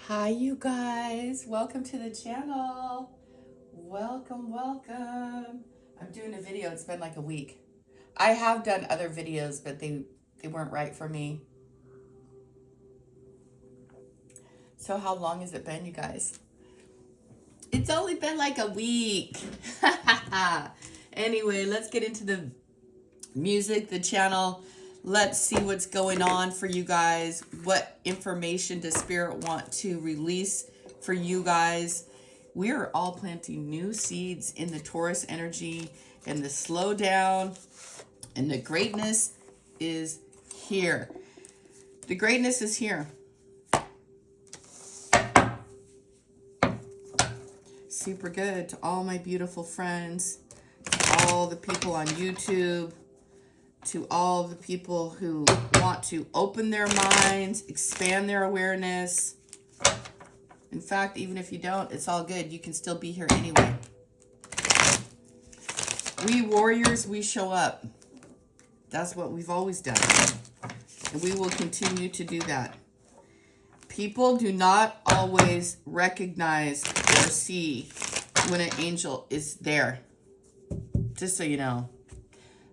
Hi, you guys. Welcome to the channel. Welcome, welcome. I'm doing a video. It's been like a week. I have done other videos, but they weren't right for me. So how long has it been, you guys? It's only been like a week. Anyway, let's get into the music, the channel. Let's see what's going on for you guys. What information does Spirit want to release for you guys? We are all planting new seeds in the Taurus energy, and the slowdown and the greatness is here. The greatness is here. Super good to all my beautiful friends, to all the people on YouTube, to all the people who want to open their minds, expand their awareness. In fact, even if you don't, it's all good. You can still be here anyway. We warriors, we show up. That's what we've always done. And we will continue to do that. People do not always recognize or see when an angel is there. Just so you know.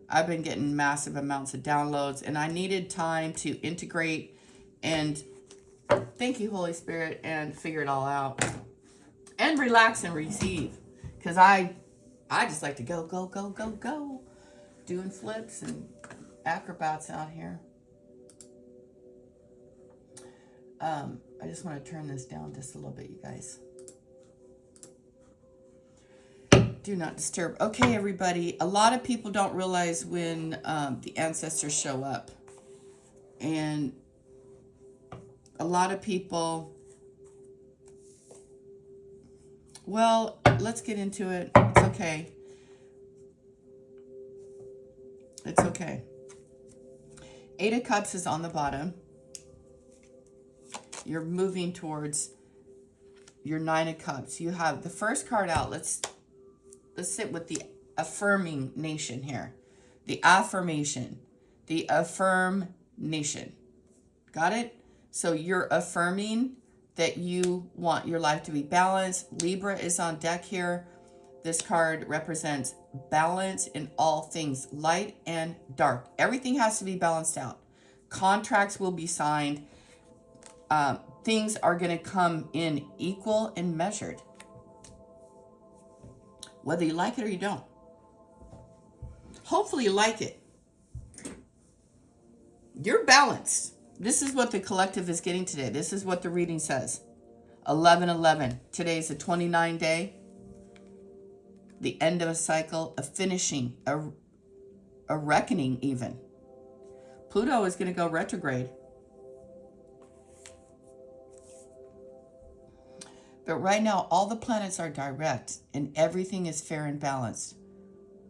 I've been getting massive amounts of downloads, and I needed time to integrate and thank you, Holy Spirit, and figure it all out. And relax and receive. Because I just like to go, go, go, go, go. Doing flips and acrobats out here. I just want to turn this down just a little bit, you guys. Do not disturb. Okay, everybody. A lot of people don't realize when the ancestors show up. And a lot of people... Well, let's get into it. It's okay. It's okay. Eight of Cups is on the bottom. You're moving towards your Nine of Cups. You have the first card out. Let's sit with the affirming nation here. The affirmation. The affirm nation. Got it? So you're affirming that you want your life to be balanced. Libra is on deck here. This card represents balance in all things, light and dark. Everything has to be balanced out. Contracts will be signed. Things are going to come in equal and measured. Whether you like it or you don't. Hopefully you like it. You're balanced. This is what the collective is getting today. This is what the reading says. 11/11. Today's a 29 day. The end of a cycle, a finishing, a reckoning even. Pluto is going to go retrograde. But right now, all the planets are direct and everything is fair and balanced.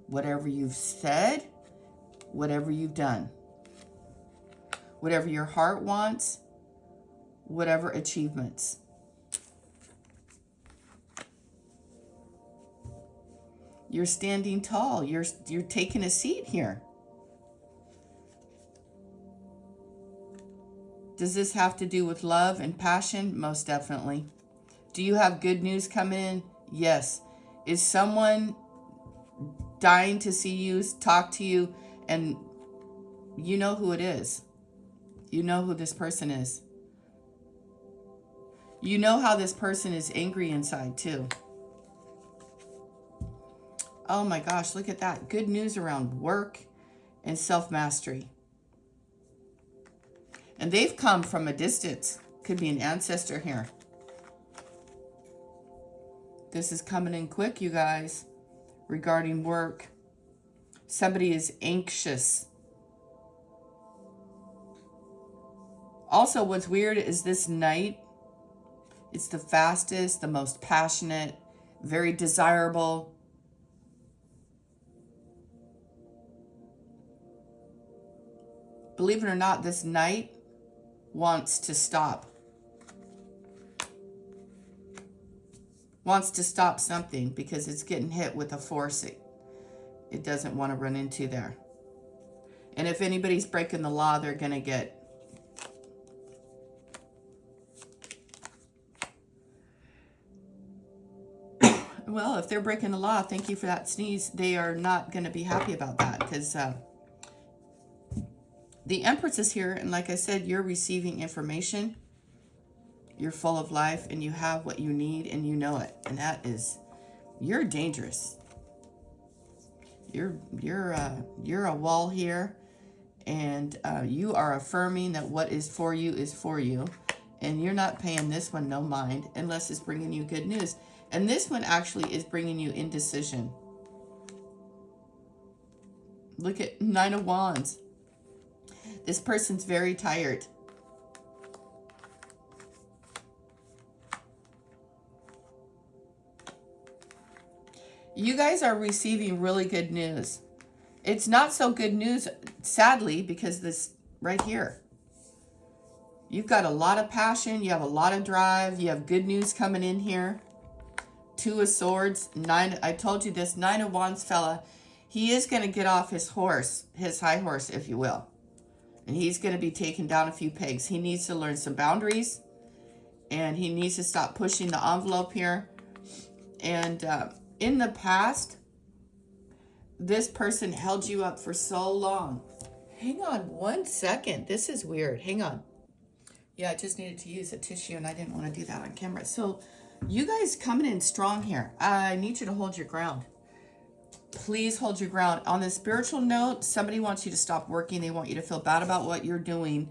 Whatever you've said, whatever you've done, whatever your heart wants, whatever achievements. You're standing tall. You're taking a seat here. Does this have to do with love and passion? Most definitely. Do you have good news coming in? Yes. Is someone dying to see you, talk to you, and you know who it is? You know who this person is. You know how this person is angry inside too. Oh my gosh, look at that. Good news around work and self-mastery. And they've come from a distance. Could be an ancestor here. This is coming in quick, you guys, regarding work. Somebody is anxious. Also, what's weird is this night, it's the fastest, the most passionate, very desirable. Believe it or not, this night wants to stop. Wants to stop something because it's getting hit with a force it doesn't want to run into there. And if anybody's breaking the law, they're going to get Well, if they're breaking the law, thank you for that sneeze. They are not going to be happy about that because the Empress is here. And like I said, you're receiving information. You're full of life and you have what you need and you know it. And that is, you're dangerous. You're a wall here. And you are affirming that what is for you. And you're not paying this one no mind unless it's bringing you good news. And this one actually is bringing you indecision. Look at 9 of Wands. This person's very tired. You guys are receiving really good news. It's not so good news, sadly, because this right here. You've got a lot of passion. You have a lot of drive. You have good news coming in here. 2 of Swords. 9. I told you this 9 of Wands fella. He is going to get off his horse, his high horse, if you will. And he's going to be taking down a few pegs. He needs to learn some boundaries. And he needs to stop pushing the envelope here. And in the past, this person held you up for so long. Hang on 1 second. This is weird. Hang on. Yeah, I just needed to use a tissue and I didn't want to do that on camera. So you guys coming in strong here. I need you to hold your ground. Please hold your ground. On the spiritual note, somebody wants you to stop working. They want you to feel bad about what you're doing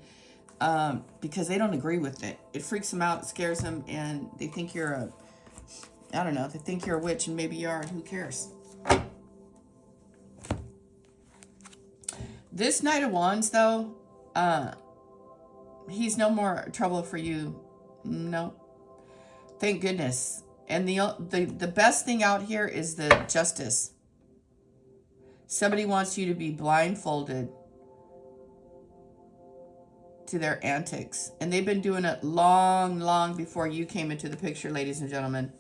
because they don't agree with it. It freaks them out. It scares them. And they think you're a, I don't know, they think you're a witch and maybe you are and who cares? This Knight of Wands, though, he's no more trouble for you. No. Thank goodness. And the best thing out here is the Justice. Somebody wants you to be blindfolded to their antics. And they've been doing it long, long before you came into the picture, ladies and gentlemen.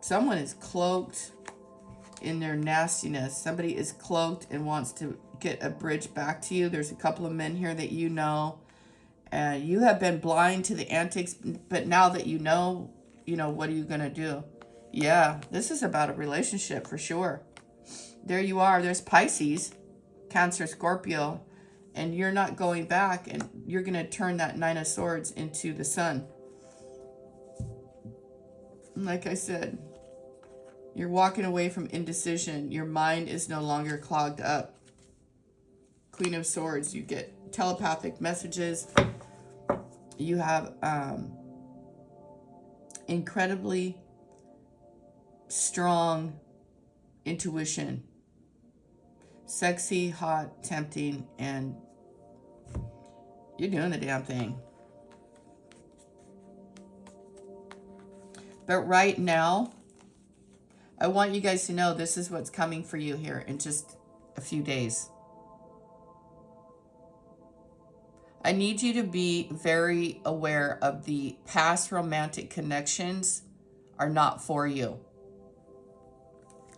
Someone is cloaked in their nastiness. Somebody is cloaked and wants to get a bridge back to you. There's a couple of men here that you know. You have been blind to the antics, but now that you know, what are you going to do? Yeah, this is about a relationship for sure. There you are. There's Pisces, Cancer, Scorpio, and you're not going back, and you're going to turn that 9 of Swords into the Sun. Like I said, you're walking away from indecision. Your mind is no longer clogged up. Queen of Swords, you get telepathic messages. You have incredibly strong intuition. Sexy, hot, tempting, and you're doing the damn thing. But right now, I want you guys to know this is what's coming for you here in just a few days. I need you to be very aware of the past romantic connections are not for you.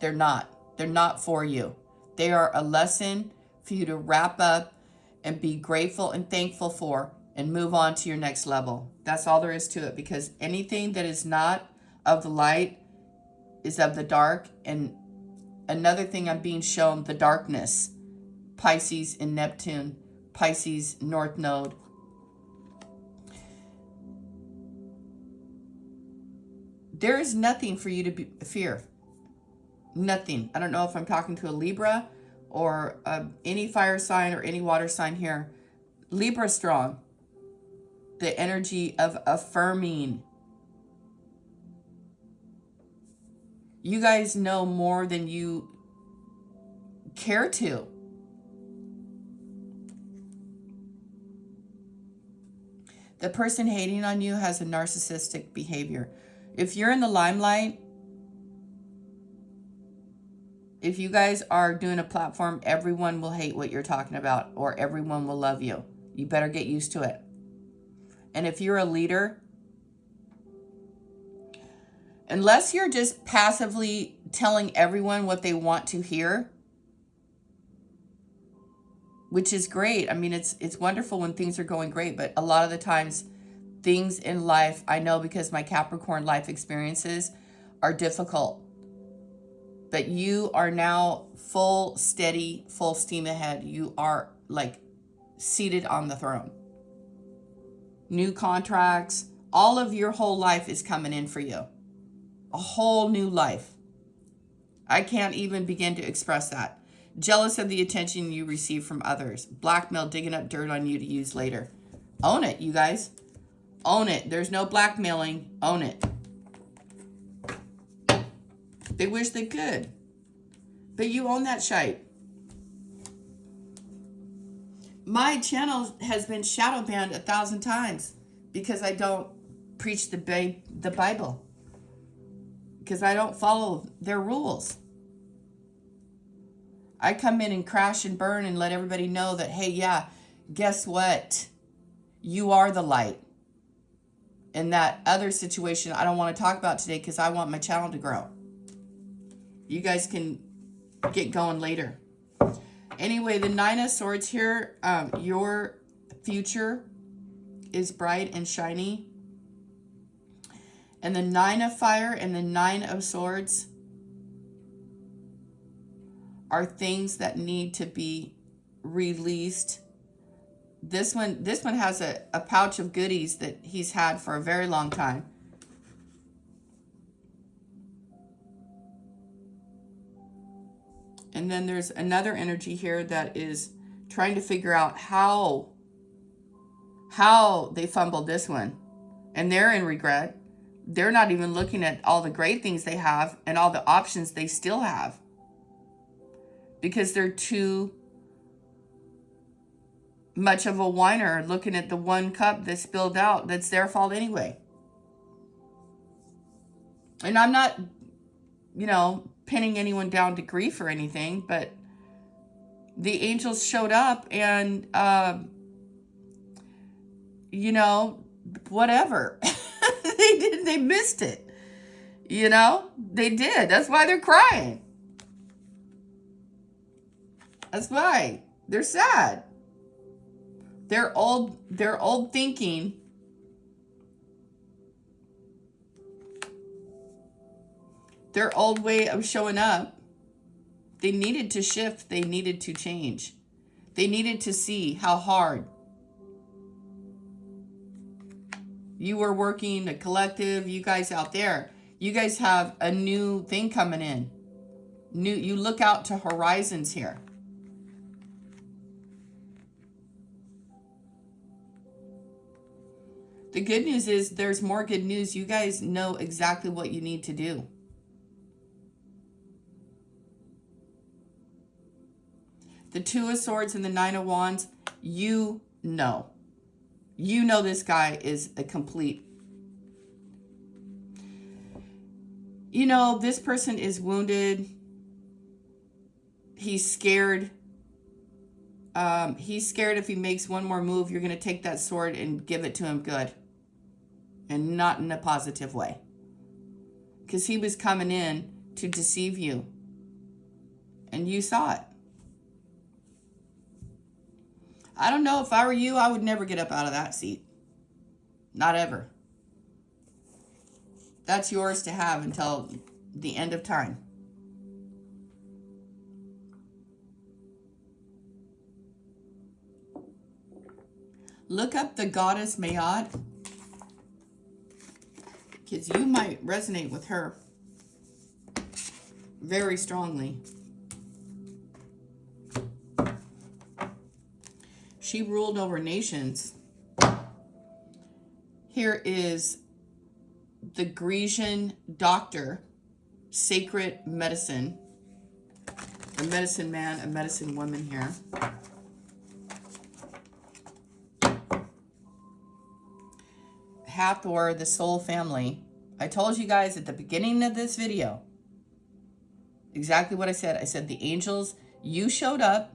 They're not. They're not for you. They are a lesson for you to wrap up and be grateful and thankful for and move on to your next level. That's all there is to it, because anything that is not of the light is of the dark. And another thing I'm being shown, the darkness. Pisces and Neptune. Pisces North Node. There is nothing for you to fear. Nothing. I don't know if I'm talking to a Libra or any fire sign or any water sign here. Libra strong. The energy of affirming. You guys know more than you care to. The person hating on you has a narcissistic behavior. If you're in the limelight, if you guys are doing a platform, everyone will hate what you're talking about, or everyone will love you. You better get used to it. And if you're a leader, unless you're just passively telling everyone what they want to hear, which is great. I mean, it's wonderful when things are going great, but a lot of the times things in life, I know because my Capricorn life experiences are difficult. But you are now full, steady, full steam ahead. You are like seated on the throne. New contracts, all of your whole life is coming in for you. A whole new life. I can't even begin to express that. Jealous of the attention you receive from others. Blackmail, digging up dirt on you to use later. Own it, you guys. Own it. There's no blackmailing. Own it. They wish they could. But you own that shite. My channel has been shadow banned 1,000 times because I don't preach the Bible. Because I don't follow their rules. I come in and crash and burn and let everybody know that, hey, yeah, guess what? You are the light. And that other situation I don't want to talk about today because I want my channel to grow. You guys can get going later. Anyway, the Nine of Swords here, your future is bright and shiny. And the Nine of Fire and the Nine of Swords are things that need to be released. This one has a pouch of goodies that he's had for a very long time. And then there's another energy here that is trying to figure out how they fumbled this one. And they're in regret. They're not even looking at all the great things they have and all the options they still have. Because they're too much of a whiner looking at the one cup that spilled out that's their fault anyway. And I'm not, pinning anyone down to grief or anything, but the angels showed up and, whatever. They missed it. They did. That's why they're crying. That's why they're sad. Their old thinking their old way of showing up, they needed to shift, they needed to change. They needed to see how hard you were working, a collective, you guys out there. You guys have a new thing coming in. You look out to horizons here. The good news is there's more good news. You guys know exactly what you need to do. The Two of Swords and the Nine of Wands, you know. You know this guy is a complete. This person is wounded. He's scared. He's scared if he makes one more move, you're going to take that sword and give it to him good. And not in a positive way. Because he was coming in to deceive you. And you saw it. I don't know, if I were you, I would never get up out of that seat. Not ever. That's yours to have until the end of time. Look up the goddess Maat, because you might resonate with her very strongly. She ruled over nations. Here is the Grecian doctor, sacred medicine, a medicine man, a medicine woman here. Hathor, the soul family. I told you guys at the beginning of this video exactly what I said. I said the angels, you showed up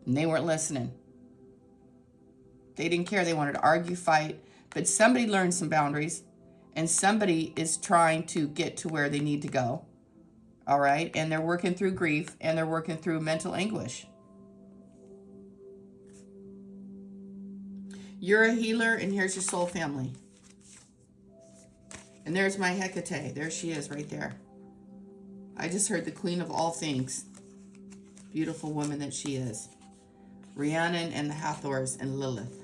and they weren't listening. They didn't care. They wanted to argue, fight. But somebody learned some boundaries. And somebody is trying to get to where they need to go. All right? And they're working through grief. And they're working through mental anguish. You're a healer, and here's your soul family. And there's my Hecate. There she is right there. I just heard the queen of all things. Beautiful woman that she is. Rhiannon and the Hathors and Lilith.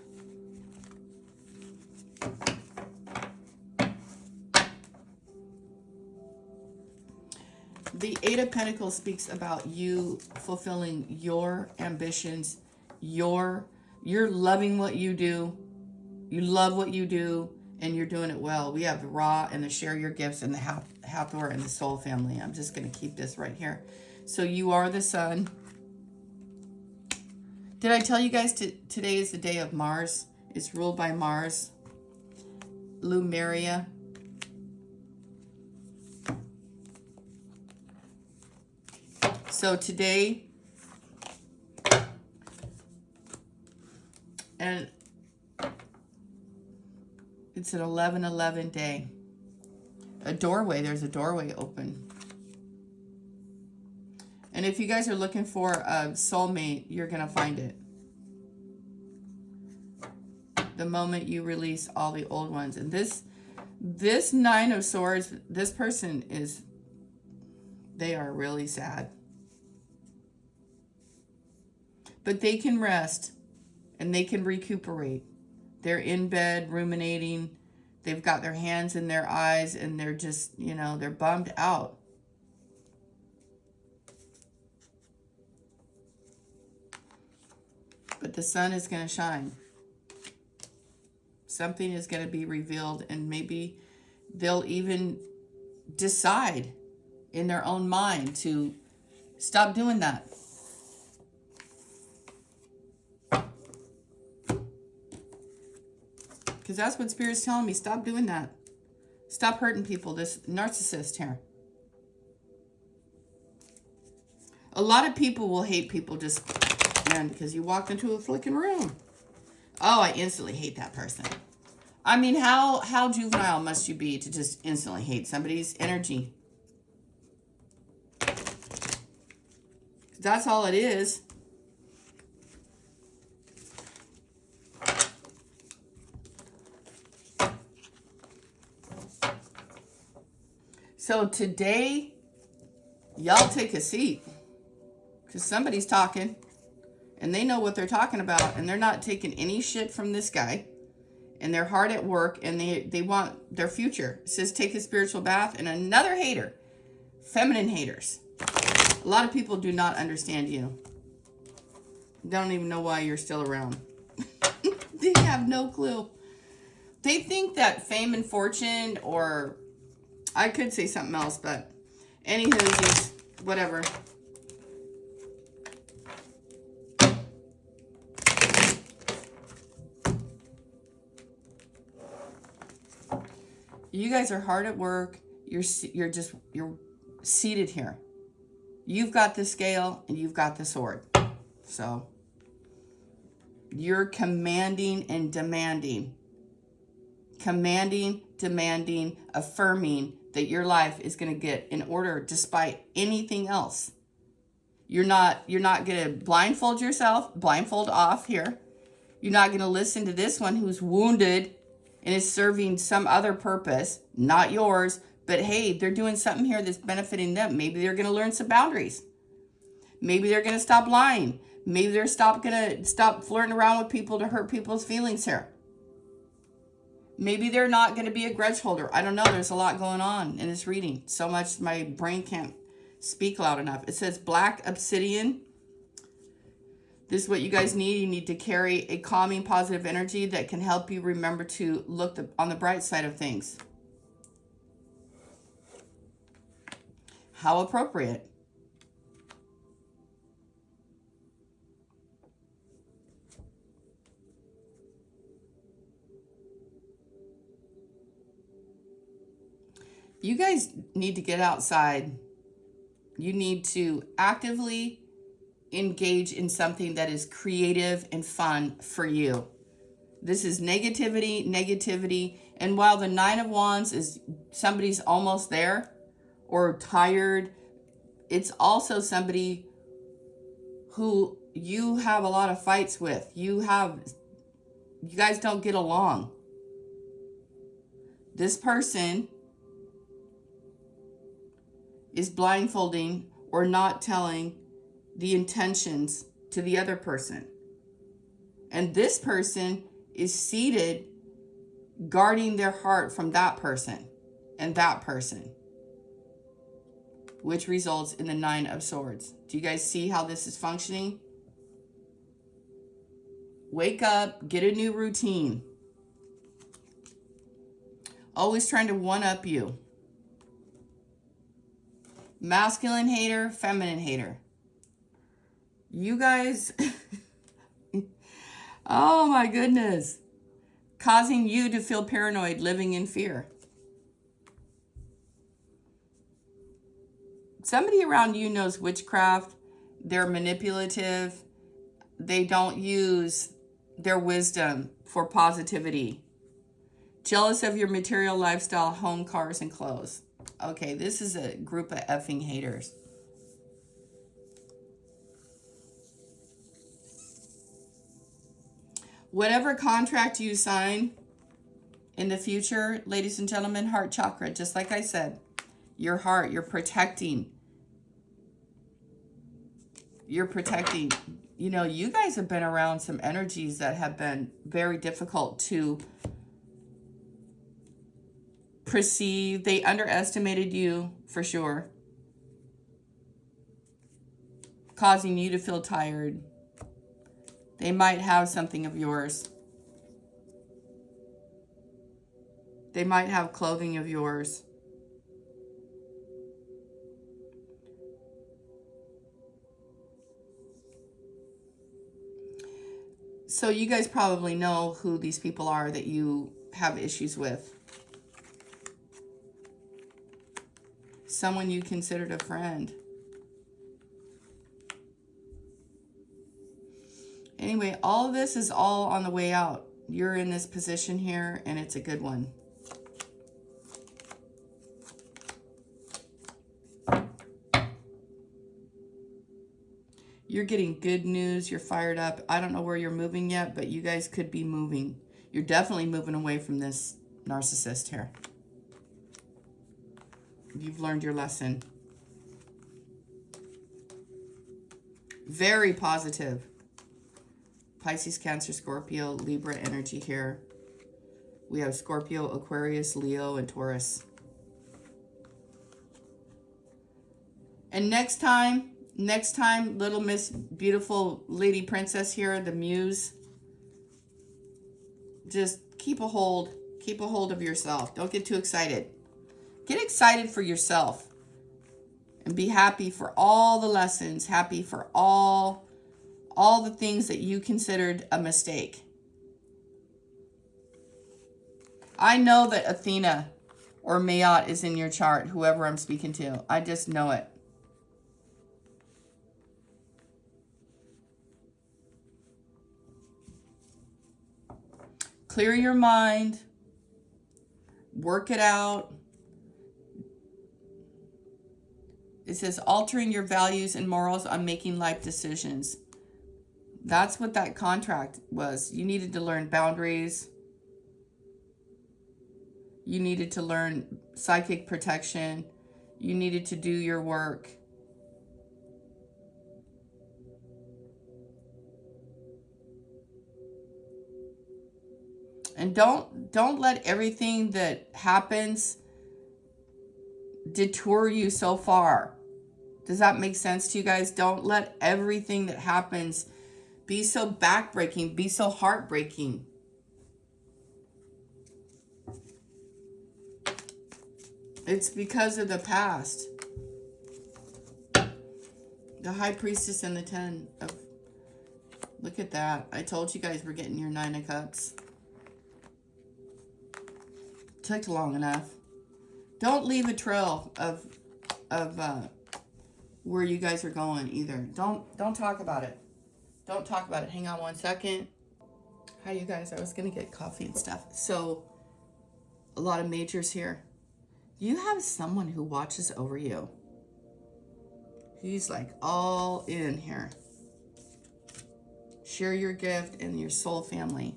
The Eight of Pentacles speaks about you fulfilling your ambitions. You're loving what you do. You love what you do, and you're doing it well. We have the Ra and the Share Your Gifts and the Hathor and the Soul family. I'm just going to keep this right here. So you are the sun. Did I tell you guys today is the day of Mars? It's ruled by Mars. Lumeria. So today, and it's an 11/11 day. There's a doorway open. And if you guys are looking for a soulmate, you're going to find it. The moment you release all the old ones. And this Nine of Swords, this person they are really sad. But they can rest and they can recuperate. They're in bed ruminating. They've got their hands in their eyes and they're just, they're bummed out. But the sun is going to shine. Something is going to be revealed, and maybe they'll even decide in their own mind to stop doing that. Because that's what Spirit's telling me. Stop doing that. Stop hurting people. This narcissist here. A lot of people will hate people just, because you walked into a flicking room. Oh, I instantly hate that person. I mean, how juvenile must you be to just instantly hate somebody's energy? That's all it is. So today, y'all take a seat. Because somebody's talking. And they know what they're talking about. And they're not taking any shit from this guy. And they're hard at work. And they want their future. It says take a spiritual bath. And another hater. Feminine haters. A lot of people do not understand you. They don't even know why you're still around. They have no clue. They think that fame and fortune, or I could say something else, but anywho, whatever. You guys are hard at work. You're seated here. You've got the scale and you've got the sword. So you're commanding and demanding. Commanding, demanding, affirming that your life is going to get in order despite anything else. You're not going to blindfold yourself, blindfold off here. You're not going to listen to this one who's wounded and is serving some other purpose, not yours. But hey, they're doing something here that's benefiting them. Maybe they're going to learn some boundaries. Maybe they're going to stop lying. Maybe they're going to stop flirting around with people to hurt people's feelings here. Maybe they're not going to be a grudge holder. I don't know. There's a lot going on in this reading. So much my brain can't speak loud enough. It says black obsidian. This is what you guys need. You need to carry a calming, positive energy that can help you remember to look on the bright side of things. How appropriate. You guys need to get outside. You need to actively engage in something that is creative and fun for you. This is negativity. And while the Nine of Wands is somebody's almost there or tired, it's also somebody who you have a lot of fights with. You have You guys don't get along. This person is blindfolding or not telling the intentions to the other person. And this person is seated guarding their heart from that person and that person, which results in the 9 of Swords. Do you guys see how this is functioning? Wake up, get a new routine. Always trying to one-up you. Masculine hater, feminine hater. You guys, oh my goodness. Causing you to feel paranoid, living in fear. Somebody around you knows witchcraft. They're manipulative. They don't use their wisdom for positivity. Jealous of your material lifestyle, home, cars, and clothes. Okay, this is a group of effing haters. Whatever contract you sign in the future, ladies and gentlemen, heart chakra, just like I said, your heart, you're protecting. You're protecting. You know, you guys have been around some energies that have been very difficult to perceive. They underestimated you for sure, causing you to feel tired. They might have something of yours. They might have clothing of yours. So you guys probably know who these people are that you have issues with. Someone you considered a friend. Anyway, all of this is all on the way out. You're in this position here, and it's a good one. You're getting good news. You're fired up. I don't know where you're moving yet, but you guys could be moving. You're definitely moving away from this narcissist here. You've learned your lesson. Very positive. Pisces, Cancer, Scorpio, Libra energy here. We have Scorpio, Aquarius, Leo, and Taurus. And next time, little Miss Beautiful Lady Princess here, the Muse, just keep a hold of yourself. Don't get too excited. Get excited for yourself. And be happy for all the lessons, happy for all the things that you considered a mistake. I know that Athena or Mayat is in your chart, whoever I'm speaking to. I just know it. Clear your mind. Work it out. It says altering your values and morals on making life decisions. That's what that contract was. You needed to learn boundaries. You needed to learn psychic protection. You needed to do your work. And don't let everything that happens detour you so far. Does that make sense to you guys? Don't let everything that happens be so backbreaking, be so heartbreaking. It's because of the past. The High Priestess and the 10 of... Look at that. I told you guys we're getting your 9 of Cups. Took long enough. Don't leave a trail of where you guys are going either. Don't talk about it. Don't talk about it. Hang on one second. Hi, you guys. I was going to get coffee and stuff. So, a lot of majors here. You have someone who watches over you. He's like all in here. Share your gift and your soul family.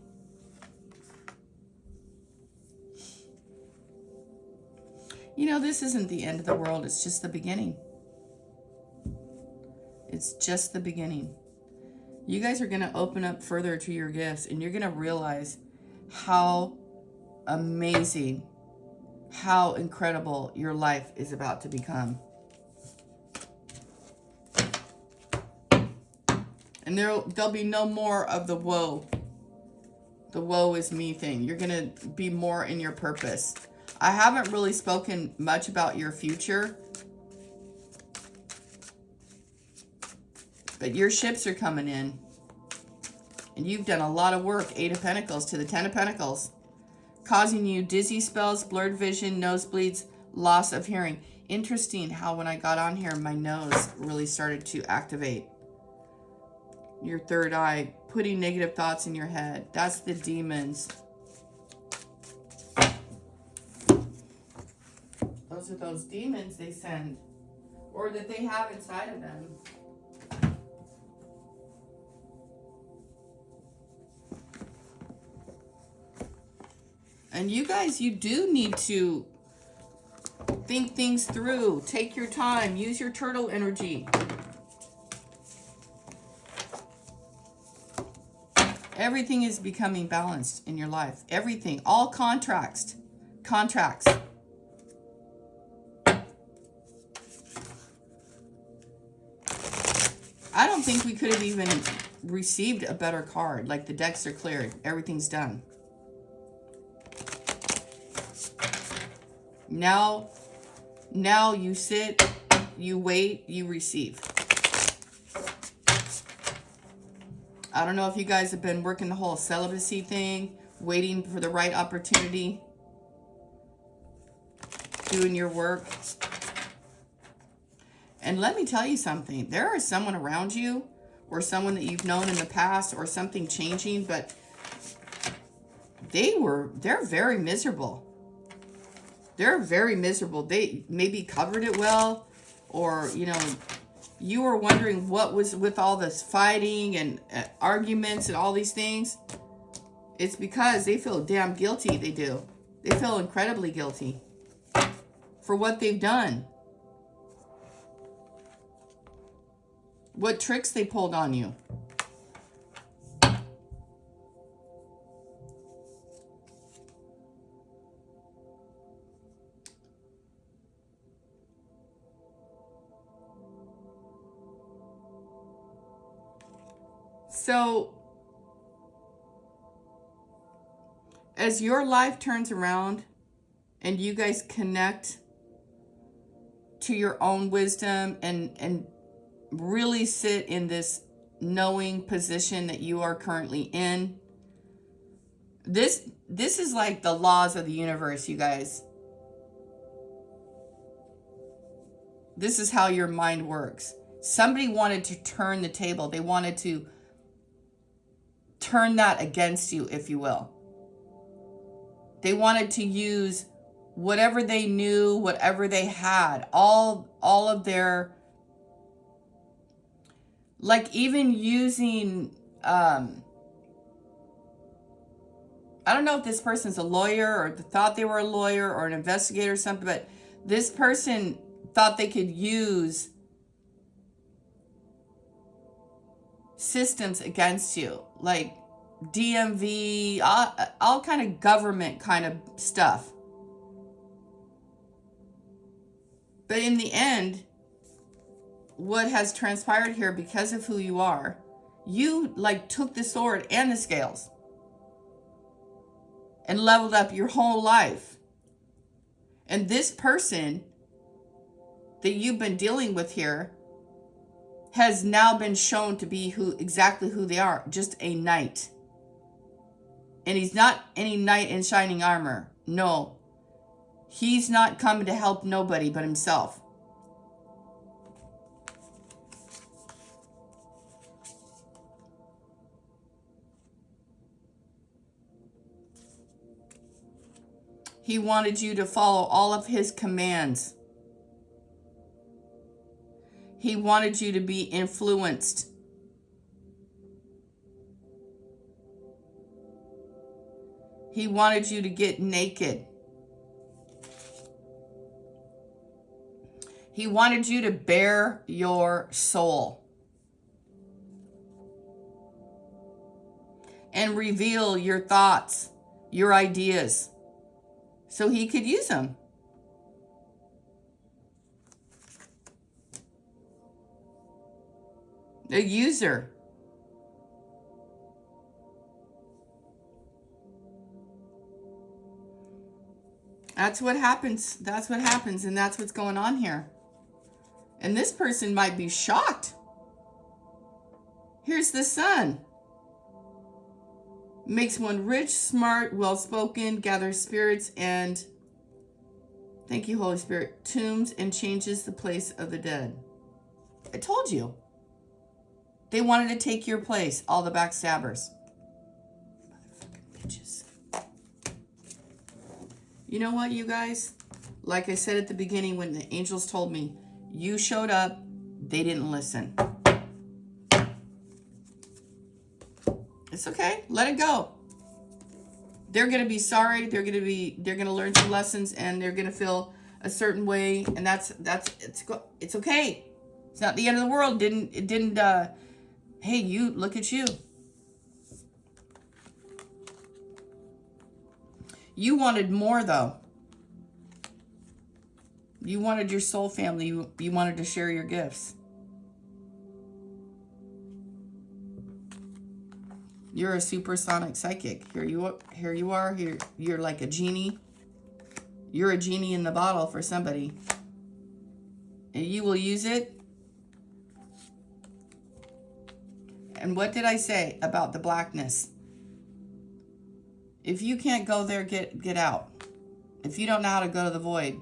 You know, this isn't the end of the world. It's just the beginning. It's just the beginning. You guys are going to open up further to your gifts, and you're going to realize how amazing, how incredible your life is about to become. And there'll be no more of the woe is me thing. You're going to be more in your purpose. I haven't really spoken much about your future, but your ships are coming in. And you've done a lot of work. 8 of Pentacles to the 10 of Pentacles. Causing you dizzy spells, blurred vision, nosebleeds, loss of hearing. Interesting how when I got on here, my nose really started to activate. Your third eye, putting negative thoughts in your head. That's the demons. Those are those demons they send, or that they have inside of them. And you guys, you do need to think things through. Take your time. Use your turtle energy. Everything is becoming balanced in your life. Everything. All contracts. I don't think we could have even received a better card. Like, the decks are cleared. Everything's done. Now you sit, you wait, you receive. I don't know if you guys have been working the whole celibacy thing, waiting for the right opportunity, doing your work. And let me tell you something. There is someone around you, or someone that you've known in the past, or something changing, but they're very miserable. They're very miserable. They maybe covered it well, or, you know, you were wondering what was with all this fighting and arguments and all these things. It's because they feel damn guilty. They do. They feel incredibly guilty for what they've done. What tricks they pulled on you. So, as your life turns around and you guys connect to your own wisdom and really sit in this knowing position that you are currently in, this is like the laws of the universe, you guys. This is how your mind works. Somebody wanted to turn the table. They wanted to turn that against you, if you will. They wanted to use whatever they knew, whatever they had, all of their, like, even using, I don't know if this person's a lawyer or thought they were a lawyer or an investigator or something, but this person thought they could use systems against you, like DMV, all kind of government kind of stuff. But in the end, what has transpired here, because of who you are, you like took the sword and the scales and leveled up your whole life. And this person that you've been dealing with here has now been shown to be exactly who they are, just a knight. And he's not any knight in shining armor. No. He's not coming to help nobody but himself. He wanted you to follow all of his commands. He wanted you to be influenced. He wanted you to get naked. He wanted you to bare your soul and reveal your thoughts, your ideas, so he could use them. A user. That's what happens. That's what happens, and that's what's going on here. And this person might be shocked. Here's the sun. Makes one rich, smart, well-spoken, gathers spirits, and, thank you, Holy Spirit, tombs and changes the place of the dead. I told you. They wanted to take your place, all the backstabbers. Motherfucking bitches. You know what, you guys? Like I said at the beginning when the angels told me, you showed up, they didn't listen. It's okay. Let it go. They're going to be sorry. They're going to learn some lessons, and they're going to feel a certain way, and it's okay. It's not the end of the world. Hey, you, look at you. You wanted more, though. You wanted your soul family. You wanted to share your gifts. You're a supersonic psychic. Here you are. You're like a genie. You're a genie in the bottle for somebody. And you will use it. And what did I say about the blackness? If you can't go there, get out. If you don't know how to go to the void,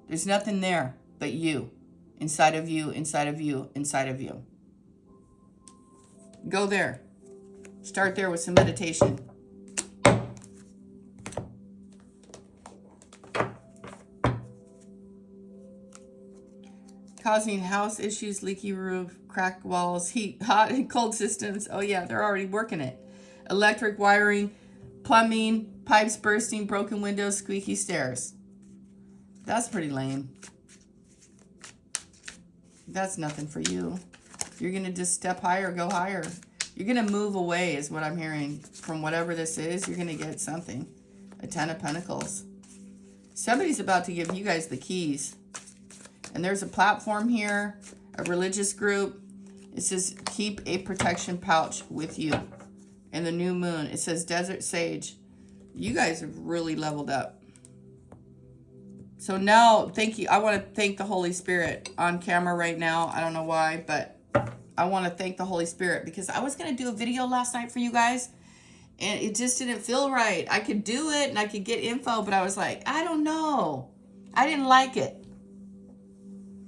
there's nothing there but you. Inside of you, inside of you, inside of you. Go there. Start there with some meditation. Causing house issues, leaky roof, cracked walls, heat, hot and cold systems. Oh yeah, they're already working it. Electric wiring, plumbing, pipes bursting, broken windows, squeaky stairs. That's pretty lame. That's nothing for you. You're going to just step higher, go higher. You're going to move away is what I'm hearing. From whatever this is, you're going to get something. A 10 of Pentacles. Somebody's about to give you guys the keys. And there's a platform here, a religious group. It says, keep a protection pouch with you. And the new moon, it says Desert Sage. You guys have really leveled up. So now, thank you. I want to thank the Holy Spirit on camera right now. I don't know why, but I want to thank the Holy Spirit because I was going to do a video last night for you guys. And it just didn't feel right. I could do it and I could get info, but I was like, I don't know. I didn't like it.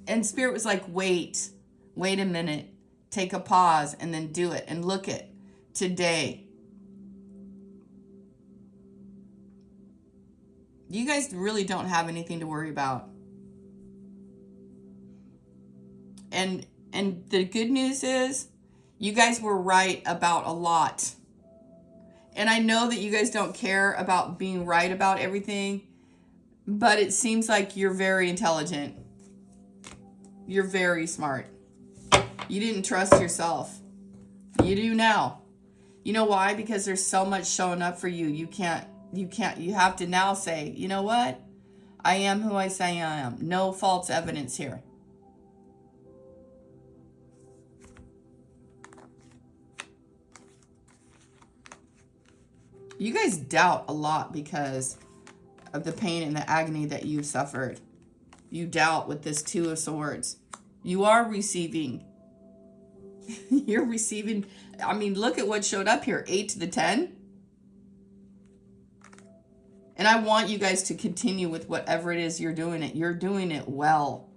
And Spirit was like, wait a minute. Take a pause and then do it. And look at today. You guys really don't have anything to worry about. And the good news is you guys were right about a lot. And I know that you guys don't care about being right about everything, but it seems like you're very intelligent. You're very smart. You didn't trust yourself. You do now. You know why? Because there's so much showing up for you. You have to now say, you know what? I am who I say I am. No false evidence here. You guys doubt a lot because of the pain and the agony that you've suffered. You doubt with this Two of Swords. You are receiving. You're receiving. I mean, look at what showed up here. 8 to the 10. And I want you guys to continue with whatever it is you're doing it. You're doing it well.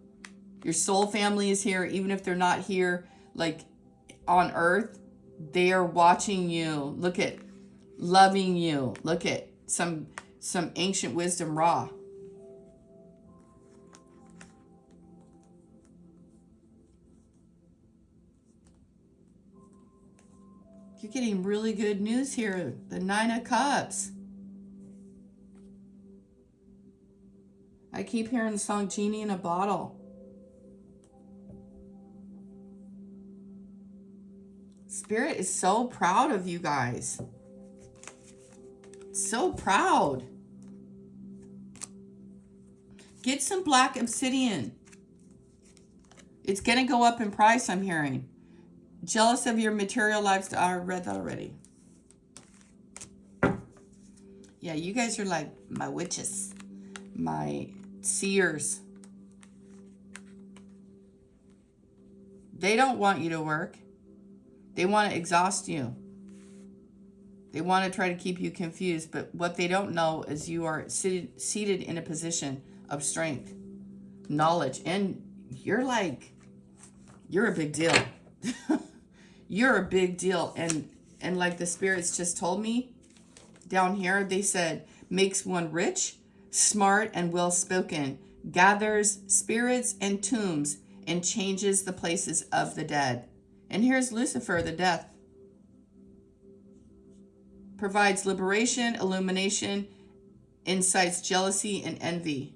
Your soul family is here. Even if they're not here, like on earth, they are watching you. Look at loving you. Look at some ancient wisdom raw. You're getting really good news here. The 9 of Cups. I keep hearing the song Genie in a Bottle. Spirit is so proud of you guys. So proud. Get some black obsidian. It's going to go up in price, I'm hearing. Jealous of your material lifestyle. I read that already. Yeah, you guys are like my witches, my seers. They don't want you to work. They want to exhaust you. They want to try to keep you confused, but what they don't know is you are seated in a position of strength, knowledge, and you're a big deal. You're a big deal. And like the spirits just told me down here, they said, makes one rich, smart, and well-spoken, gathers spirits and tombs, and changes the places of the dead. And here's Lucifer, the death. Provides liberation, illumination, incites jealousy and envy.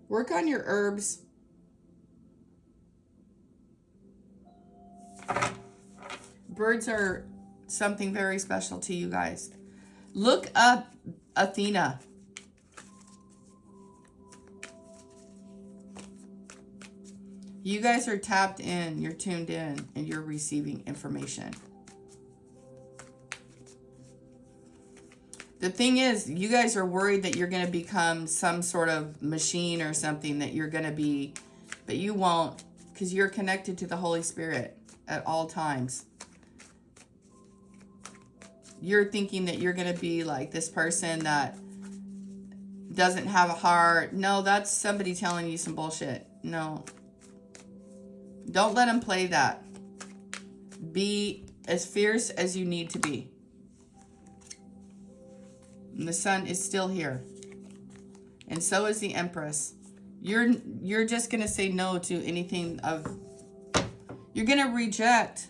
Work on your herbs. Birds are something very special to you guys. Look up Athena. You guys are tapped in, you're tuned in, and you're receiving information. The thing is, you guys are worried that you're going to become some sort of machine or something, that you're going to be, but you won't, because you're connected to the Holy Spirit at all times. You're thinking that you're going to be like this person that doesn't have a heart. No, that's somebody telling you some bullshit. No. Don't let them play that. Be as fierce as you need to be. And the sun is still here. And so is the Empress. You're just going to say no to anything of... You're going to reject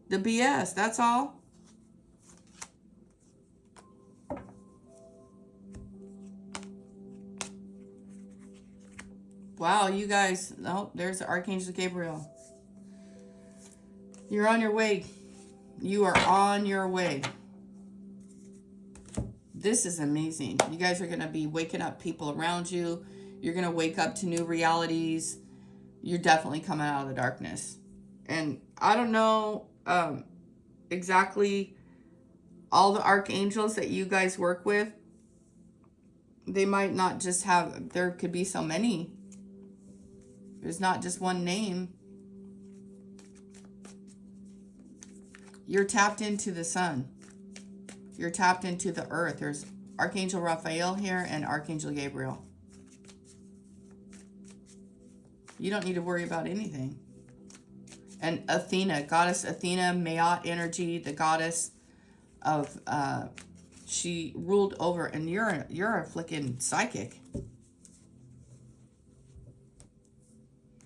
the BS. That's all. Wow, you guys... Oh, there's Archangel Gabriel. You're on your way. You are on your way. This is amazing. You guys are going to be waking up people around you. You're going to wake up to new realities. You're definitely coming out of the darkness. And I don't know exactly all the archangels that you guys work with. They might not just have... There could be so many. There's not just one name. You're tapped into the sun. You're tapped into the earth. There's Archangel Raphael here and Archangel Gabriel. You don't need to worry about anything. And Athena, goddess Athena, Maat energy, the goddess of, she ruled over, and you're a flicking psychic.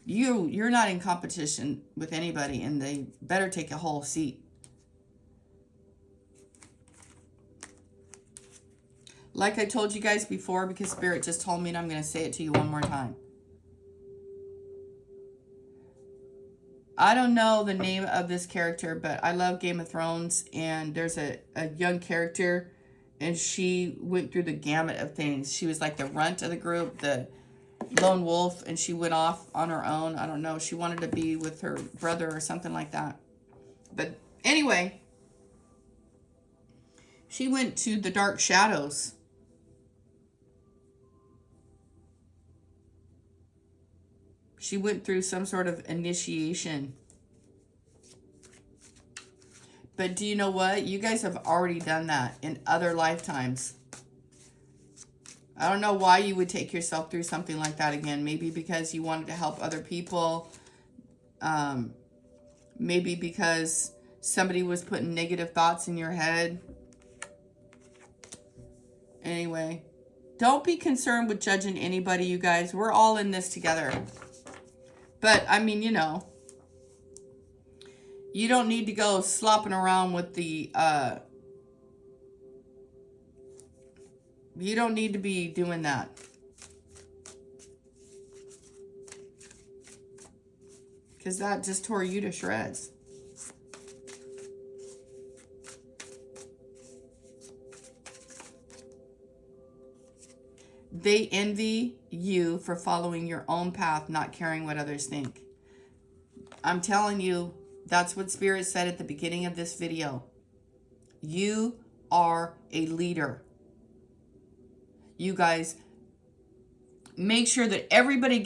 You're not in competition with anybody, and they better take a whole seat. Like I told you guys before, because Spirit just told me, and I'm going to say it to you one more time. I don't know the name of this character, but I love Game of Thrones, and there's a young character, and she went through the gamut of things. She was like the runt of the group, the lone wolf, and she went off on her own. I don't know. She wanted to be with her brother or something like that. But anyway, she went to the dark shadows. She went through some sort of initiation. But do you know what? You guys have already done that in other lifetimes. I don't know why you would take yourself through something like that again. Maybe because you wanted to help other people. Maybe because somebody was putting negative thoughts in your head. Anyway, don't be concerned with judging anybody, you guys. We're all in this together. But, I mean, you know, you don't need to go slopping around with the You don't need to be doing that. Because that just tore you to shreds. They envy you for following your own path, not caring what others think. I'm telling you, that's what Spirit said at the beginning of this video. You are a leader. You guys, make sure that everybody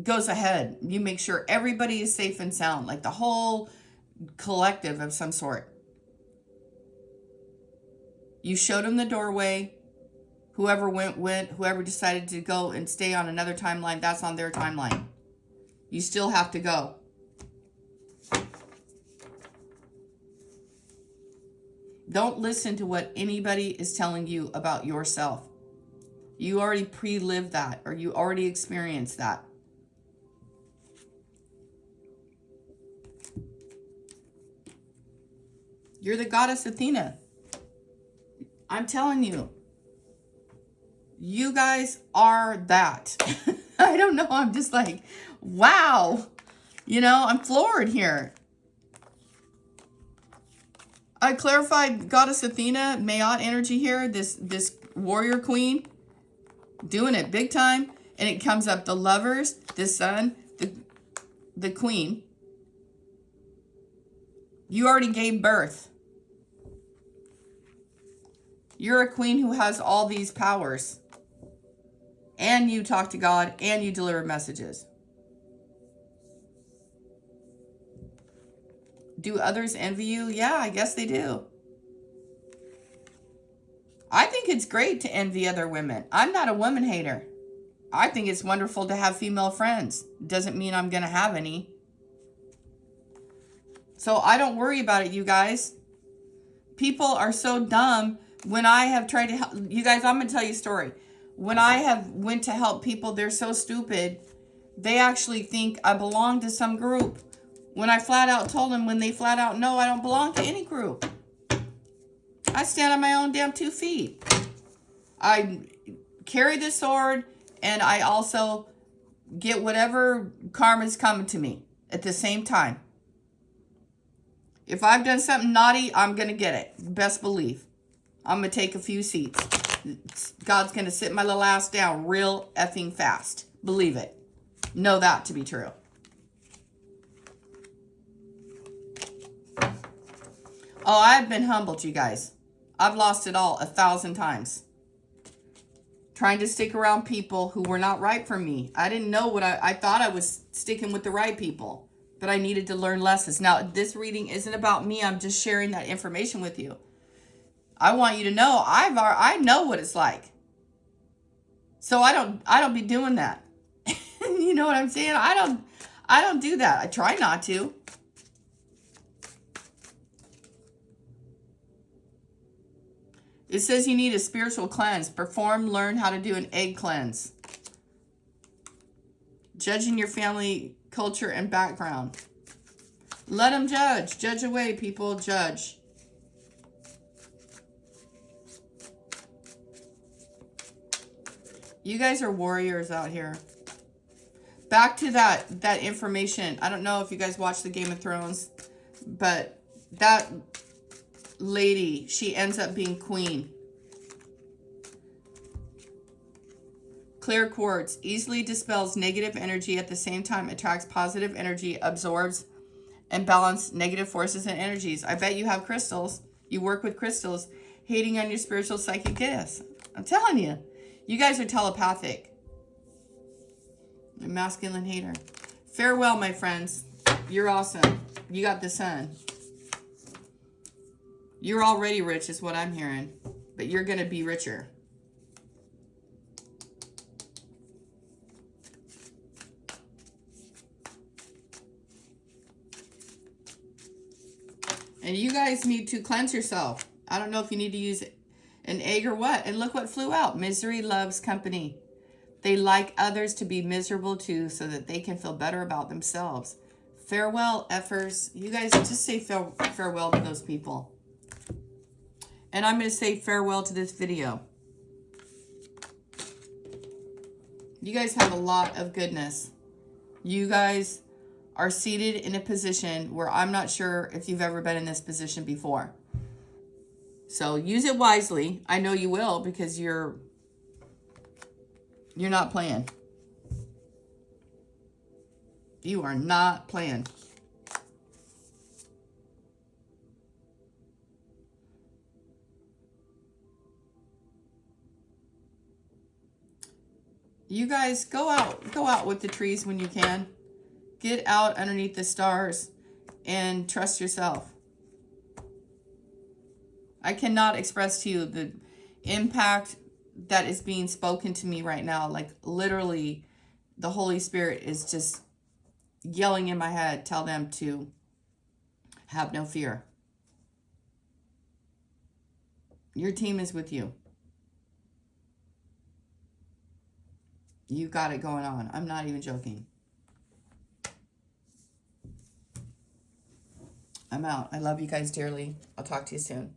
goes ahead. You make sure everybody is safe and sound, like the whole collective of some sort. You showed them the doorway. Whoever went. Whoever decided to go and stay on another timeline, that's on their timeline. You still have to go. Don't listen to what anybody is telling you about yourself. You already pre-lived that, or you already experienced that. You're the goddess Athena. I'm telling you. You guys are that. I don't know. I'm just like, wow. You know, I'm floored here. I clarified Goddess Athena, Maat energy here. This warrior queen. Doing it big time. And it comes up the lovers, the sun, the queen. You already gave birth. You're a queen who has all these powers. And you talk to God and you deliver messages. Do others envy you? Yeah, I guess they do. I think it's great to envy other women. I'm not a woman hater. I think it's wonderful to have female friends. Doesn't mean I'm going to have any. So I don't worry about it, you guys. People are so dumb. When I have tried to help, you guys, I'm going to tell you a story. When I have went to help people, they're so stupid. They actually think I belong to some group. When I flat out told them, when they flat out know I don't belong to any group. I stand on my own damn 2 feet. I carry the sword, and I also get whatever karma's coming to me at the same time. If I've done something naughty, I'm going to get it. Best believe. I'm going to take a few seats. God's going to sit my little ass down real effing fast. Believe it. Know that to be true. Oh, I've been humbled, you guys. I've lost it all 1,000 times. Trying to stick around people who were not right for me. I didn't know what I thought I was sticking with the right people. But I needed to learn lessons. Now, this reading isn't about me. I'm just sharing that information with you. I want you to know I know what it's like. So I don't be doing that. You know what I'm saying? I don't do that. I try not to. It says you need a spiritual cleanse. Perform, learn how to do an egg cleanse. Judging your family, culture, and background. Let them judge. Judge away, people. Judge. You guys are warriors out here. Back to that information. I don't know if you guys watch the Game of Thrones, but that lady, she ends up being queen. Clear quartz easily dispels negative energy, at the same time attracts positive energy, absorbs and balances negative forces and energies. I bet you have crystals. You work with crystals, hating on your spiritual psychic gifts. I'm telling you. You guys are telepathic. A masculine hater. Farewell, my friends. You're awesome. You got the sun. You're already rich is what I'm hearing. But you're going to be richer. And you guys need to cleanse yourself. I don't know if you need to use an egg or what. And look what flew out. Misery loves company. They like others to be miserable too, so that they can feel better about themselves. Farewell, effers. You guys just say farewell to those people. And I'm going to say farewell to this video. You guys have a lot of goodness. You guys are seated in a position where I'm not sure if you've ever been in this position before. So use it wisely. I know you will, because you're not playing. You are not playing. You guys go out with the trees when you can. Get out underneath the stars and trust yourself. I cannot express to you the impact that is being spoken to me right now. Like, literally, the Holy Spirit is just yelling in my head, tell them to have no fear. Your team is with you. You got it going on. I'm not even joking. I'm out. I love you guys dearly. I'll talk to you soon.